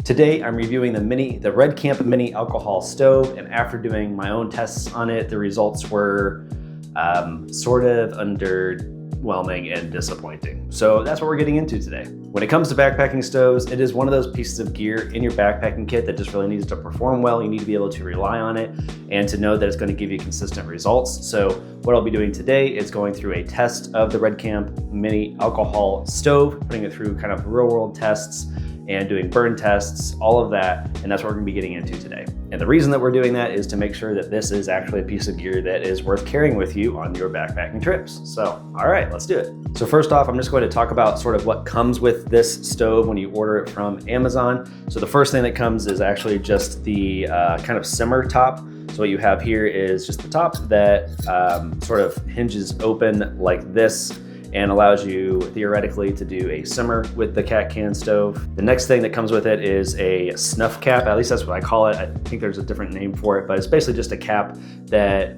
Today I'm reviewing the REDCAMP Mini Alcohol Stove, and after doing my own tests on it, the results were sort of underwhelming and disappointing. So that's what we're getting into today. When it comes to backpacking stoves, it is one of those pieces of gear in your backpacking kit that just really needs to perform well. You need to be able to rely on it and to know that it's going to give you consistent results. So what I'll be doing today is going through a test of the REDCAMP Mini Alcohol Stove, putting it through kind of real world tests and doing burn tests, all of that, and that's what we're gonna be getting into today. And the reason that we're doing that is to make sure that this is actually a piece of gear that is worth carrying with you on your backpacking trips. So, all right, let's do it. So first off, I'm just going to talk about sort of what comes with this stove when you order it from Amazon. So the first thing that comes is actually just the kind of simmer top. So what you have here is just the top that sort of hinges open like this, and allows you theoretically to do a simmer with the cat can stove. The next thing that comes with it is a snuff cap, at least that's what I call it. I think there's a different name for it, but it's basically just a cap that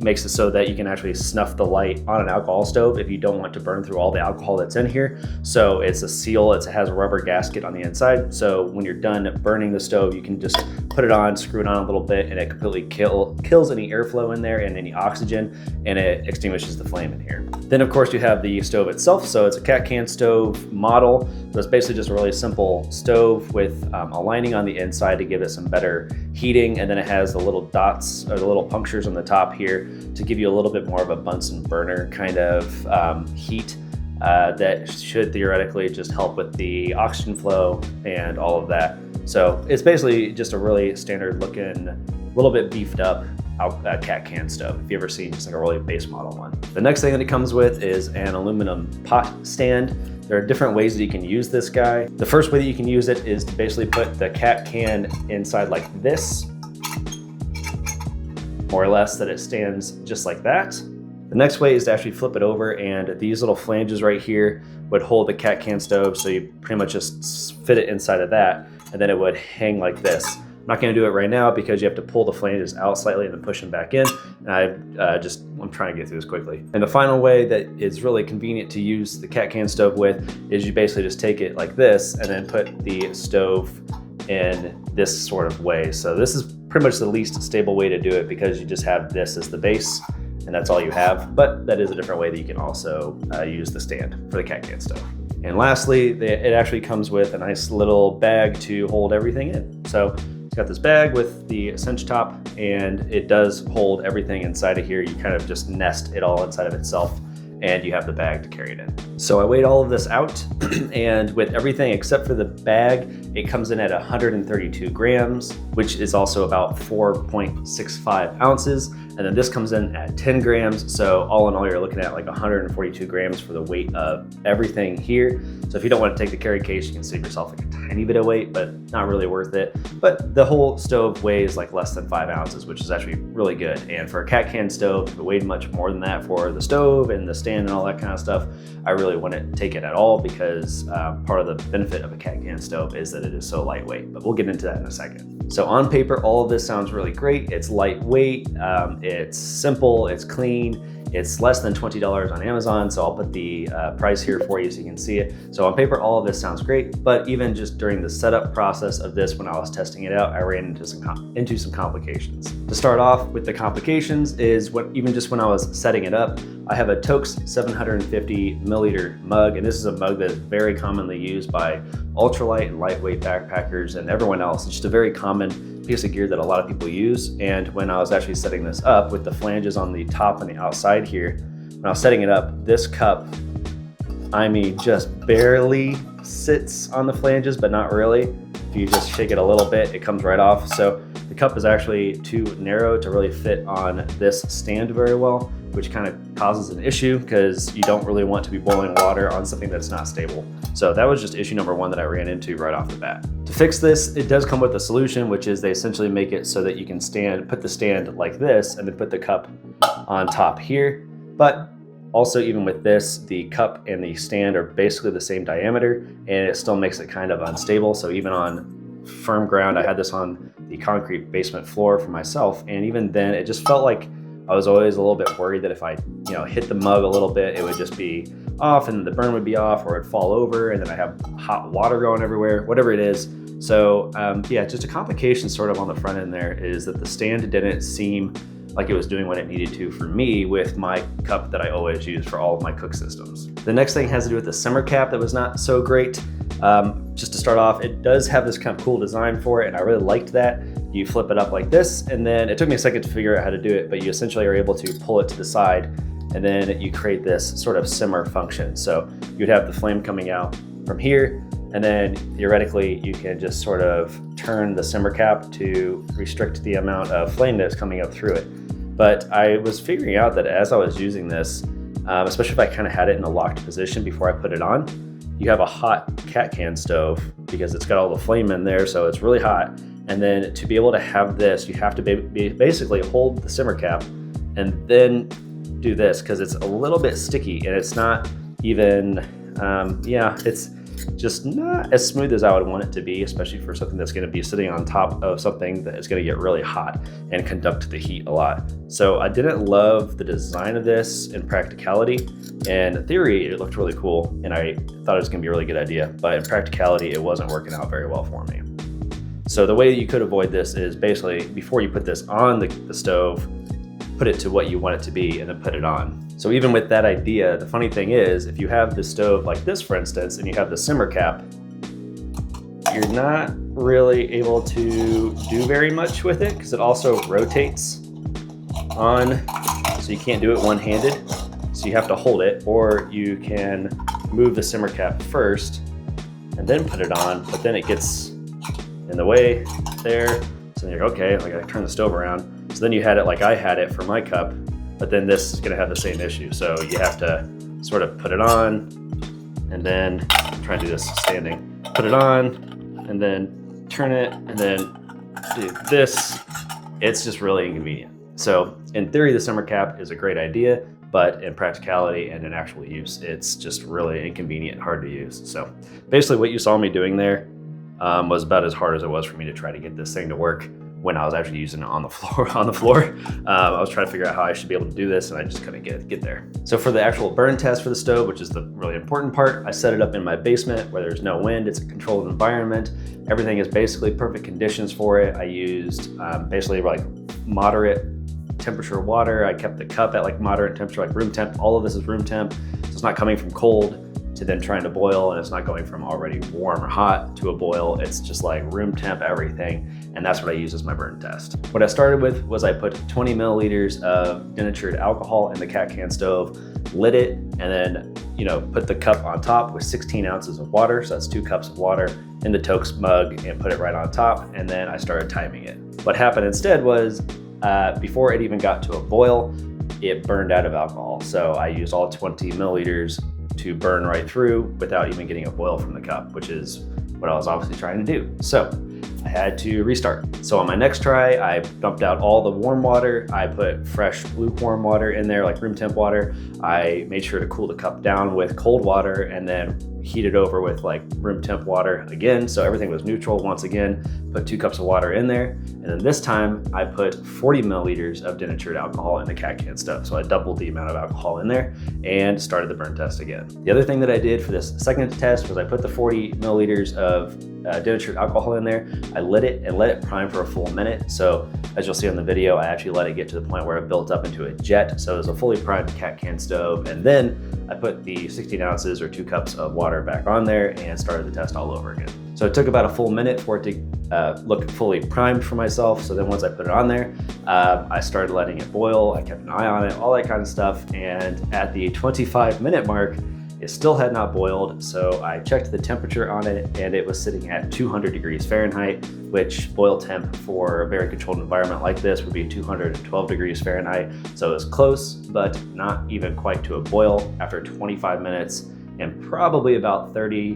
makes it so that you can actually snuff the light on an alcohol stove if you don't want to burn through all the alcohol that's in here. So it's a seal, it has a rubber gasket on the inside. So when you're done burning the stove, you can just put it on, screw it on a little bit, and it completely kills any airflow in there and any oxygen, and it extinguishes the flame in here. Then of course you have the stove itself. So it's a cat can stove model. So it's basically just a really simple stove with a lining on the inside to give it some better heating. And then it has the little dots or the little punctures on the top here to give you a little bit more of a Bunsen burner kind of heat that should theoretically just help with the oxygen flow and all of that. So it's basically just a really standard looking, little bit beefed up cat can stove, if you've ever seen just like a really base model one. The next thing that it comes with is an aluminum pot stand. There are different ways that you can use this guy. The first way that you can use it is to basically put the cat can inside like this, more or less, that it stands just like that. The next way is to actually flip it over, and these little flanges right here would hold the cat can stove, so you pretty much just fit it inside of that, and then it would hang like this. I'm not going to do it right now because you have to pull the flanges out slightly and then push them back in. And I'm trying to get through this quickly. And the final way that is really convenient to use the cat can stove with is you basically just take it like this and then put the stove in this sort of way. So this is pretty much the least stable way to do it because you just have this as the base and that's all you have. But that is a different way that you can also use the stand for the cat can stove. And lastly, it actually comes with a nice little bag to hold everything in. So it's got this bag with the cinch top, and it does hold everything inside of here. You kind of just nest it all inside of itself, and you have the bag to carry it in. So I weighed all of this out, and with everything except for the bag, it comes in at 132 grams, which is also about 4.65 ounces. And then this comes in at 10 grams. So all in all, you're looking at like 142 grams for the weight of everything here. So if you don't want to take the carry case, you can save yourself like a tiny bit of weight, but not really worth it. But the whole stove weighs like less than 5 ounces, which is actually really good. And for a cat can stove, if it weighed much more than that for the stove and the stand and all that kind of stuff, I really wouldn't take it at all because part of the benefit of a cat can stove is that it is so lightweight, but we'll get into that in a second. So on paper, all of this sounds really great. It's lightweight, it's simple, it's clean. It's less than $20 on Amazon, so I'll put the price here for you so you can see it. So on paper, all of this sounds great, but even just during the setup process of this, when I was testing it out, I ran into some complications. To start off with the complications is even just when I was setting it up, I have a Toaks 750 milliliter mug, and this is a mug that is very commonly used by ultralight and lightweight backpackers and everyone else. It's just a very common piece of gear that a lot of people use. And when I was actually setting this up with the flanges on the top and the outside here, when I was setting it up, this cup, I mean, just barely sits on the flanges, but not really. If you just shake it a little bit, it comes right off. So the cup is actually too narrow to really fit on this stand very well, which kind of causes an issue because you don't really want to be boiling water on something that's not stable. So that was just issue number one that I ran into right off the bat. To fix this, it does come with a solution, which is they essentially make it so that you can put the stand like this and then put the cup on top here. But also, even with this, the cup and the stand are basically the same diameter, and it still makes it kind of unstable. So even on firm ground, I had this on the concrete basement floor for myself, and even then it just felt like I was always a little bit worried that if I hit the mug a little bit, it would just be off and the burn would be off, or it'd fall over and then I have hot water going everywhere. Whatever it is, So yeah, just a complication sort of on the front end there is that the stand didn't seem like it was doing what it needed to for me with my cup that I always use for all of my cook systems. The next thing has to do with the simmer cap that was not so great. Just to start off, it does have this kind of cool design for it, and I really liked that. You flip it up like this, and then it took me a second to figure out how to do it, but you essentially are able to pull it to the side, and then you create this sort of simmer function. So you'd have the flame coming out from here, and then theoretically you can just sort of turn the simmer cap to restrict the amount of flame that's coming up through it. But I was figuring out that as I was using this, especially if I kind of had it in a locked position before I put it on, you have a hot cat can stove because it's got all the flame in there, so it's really hot. And then to be able to have this, you have to basically hold the simmer cap and then do this because it's a little bit sticky and it's not even, it's just not as smooth as I would want it to be, especially for something that's going to be sitting on top of something that is going to get really hot and conduct the heat a lot. So I didn't love the design of this in practicality. In theory, it looked really cool and I thought it was going to be a really good idea, but in practicality, it wasn't working out very well for me. So the way that you could avoid this is basically before you put this on the stove, put it to what you want it to be and then put it on. So even with that idea, the funny thing is if you have the stove like this, for instance, and you have the simmer cap, you're not really able to do very much with it because it also rotates on, so you can't do it one-handed. So you have to hold it, or you can move the simmer cap first and then put it on, but then it gets in the way there. So then you're okay, I gotta turn the stove around. So then you had it like I had it for my cup, but then this is gonna have the same issue. So you have to sort of put it on and then try and do this standing. Put it on and then turn it and then do this. It's just really inconvenient. So in theory, the simmer cap is a great idea, but in practicality and in actual use, it's just really inconvenient and hard to use. So basically what you saw me doing there was about as hard as it was for me to try to get this thing to work when I was actually using it on the floor. I was trying to figure out how I should be able to do this and I just couldn't get there. So for the actual burn test for the stove, which is the really important part, I set it up in my basement where there's no wind. It's a controlled environment. Everything is basically perfect conditions for it. I used basically like moderate temperature water. I kept the cup at like moderate temperature, like room temp. All of this is room temp. So it's not coming from cold to then trying to boil, and it's not going from already warm or hot to a boil. It's just like room temp everything, and that's what I use as my burn test. What I started with was I put 20 milliliters of denatured alcohol in the cat can stove, lit it, and then put the cup on top with 16 ounces of water, so that's 2 cups of water, in the Tokes mug and put it right on top, and then I started timing it. What happened instead was before it even got to a boil, it burned out of alcohol. So I used all 20 milliliters to burn right through without even getting a boil from the cup, which is what I was obviously trying to do. So I had to restart. So on my next try, I dumped out all the warm water. I put fresh lukewarm water in there, like room temp water. I made sure to cool the cup down with cold water and then heat it over with like room temp water again. So everything was neutral once again, put 2 cups of water in there. And then this time I put 40 milliliters of denatured alcohol in the cat can stove. So I doubled the amount of alcohol in there and started the burn test again. The other thing that I did for this second test was I put the 40 milliliters of denatured alcohol in there. I lit it and let it prime for a full minute. So as you'll see on the video, I actually let it get to the point where it built up into a jet. So it was a fully primed cat can stove. And then I put the 16 ounces or 2 cups of water back on there and started the test all over again. So it took about a full minute for it to look fully primed for myself. So then once I put it on there, I started letting it boil. I kept an eye on it, all that kind of stuff. And at the 25-minute mark, it still had not boiled, so I checked the temperature on it and it was sitting at 200 degrees Fahrenheit, which boil temp for a very controlled environment like this would be 212 degrees Fahrenheit. So it was close, but not even quite to a boil after 25 minutes and probably about 30,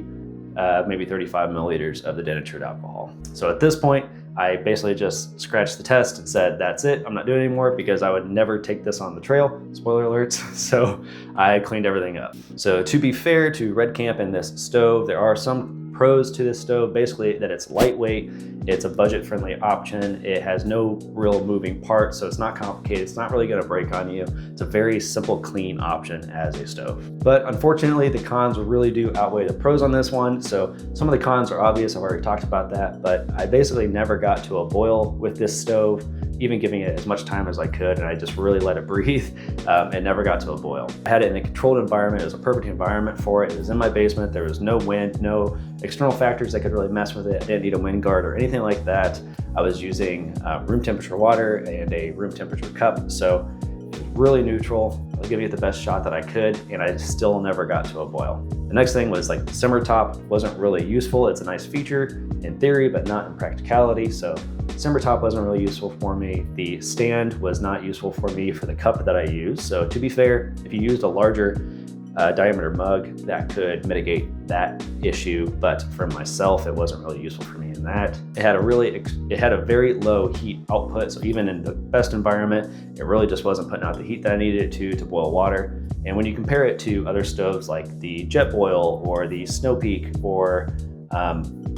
maybe 35 milliliters of the denatured alcohol. So at this point, I basically just scratched the test and said, that's it, I'm not doing it anymore because I would never take this on the trail, spoiler alerts. So I cleaned everything up. So to be fair to REDCAMP and this stove, there are some pros to this stove, basically that it's lightweight, it's a budget-friendly option, it has no real moving parts, so it's not complicated, it's not really gonna break on you. It's a very simple, clean option as a stove. But unfortunately, the cons really do outweigh the pros on this one. So some of the cons are obvious, I've already talked about that, but I basically never got to a boil with this stove, even giving it as much time as I could, and I just really let it breathe and never got to a boil. I had it in a controlled environment, it was a perfect environment for it. It was in my basement, there was no wind, no external factors that could really mess with it. I didn't need a wind guard or anything like that. I was using room temperature water and a room temperature cup, so it was really neutral. I was giving it the best shot that I could, and I still never got to a boil. The next thing was like the simmer top wasn't really useful. It's a nice feature in theory, but not in practicality. So simmer top wasn't really useful for me. The stand was not useful for me for the cup that I used. So to be fair, if you used a larger diameter mug, that could mitigate that issue. But for myself, it wasn't really useful for me in that. It had a very low heat output. So even in the best environment, it really just wasn't putting out the heat that I needed it to boil water. And when you compare it to other stoves like the Jetboil or the Snow Peak or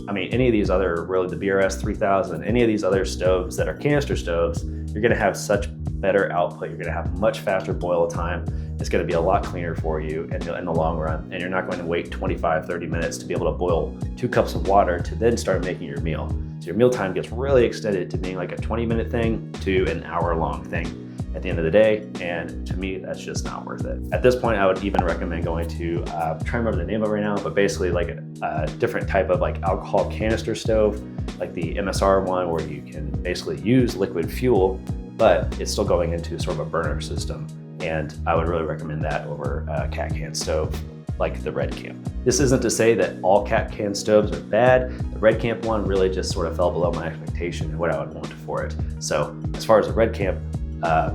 any of these other, really the BRS 3000, any of these other stoves that are canister stoves, you're gonna have such better output. You're gonna have much faster boil time. It's gonna be a lot cleaner for you in the long run. And you're not going to wait 25, 30 minutes to be able to boil 2 cups of water to then start making your meal. So your meal time gets really extended to being like a 20-minute thing to an hour-long thing at the end of the day, and to me, that's just not worth it. At this point, I would even recommend going to, try to remember the name of it right now, but basically like a different type of like alcohol canister stove, like the MSR one, where you can basically use liquid fuel, but it's still going into sort of a burner system. And I would really recommend that over a cat can stove like the REDCAMP. This isn't to say that all cat can stoves are bad. The REDCAMP one really just sort of fell below my expectation and what I would want for it. So as far as the REDCAMP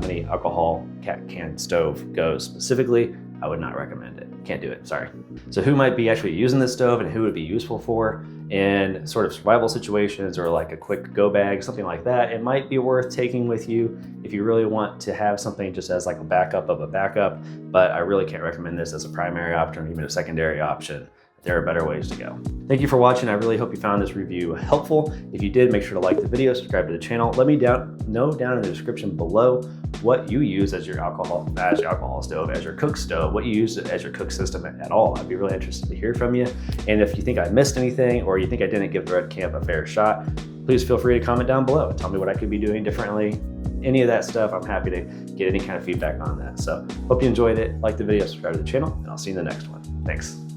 Mini Alcohol Cat Can Stove goes specifically, I would not recommend it. Can't do it, sorry. So who might be actually using this stove and who would be useful for in sort of survival situations or like a quick go bag, something like that, it might be worth taking with you if you really want to have something just as like a backup of a backup, but I really can't recommend this as a primary option or even a secondary option. There are better ways to go. Thank you for watching. I really hope you found this review helpful. If you did, make sure to like the video, subscribe to the channel. Let me know down in the description below what you use as your alcohol stove, as your cook stove, what you use as your cook system at all. I'd be really interested to hear from you. And if you think I missed anything or you think I didn't give the REDCAMP a fair shot, please feel free to comment down below and tell me what I could be doing differently. Any of that stuff, I'm happy to get any kind of feedback on that. So hope you enjoyed it. Like the video, subscribe to the channel, and I'll see you in the next one. Thanks.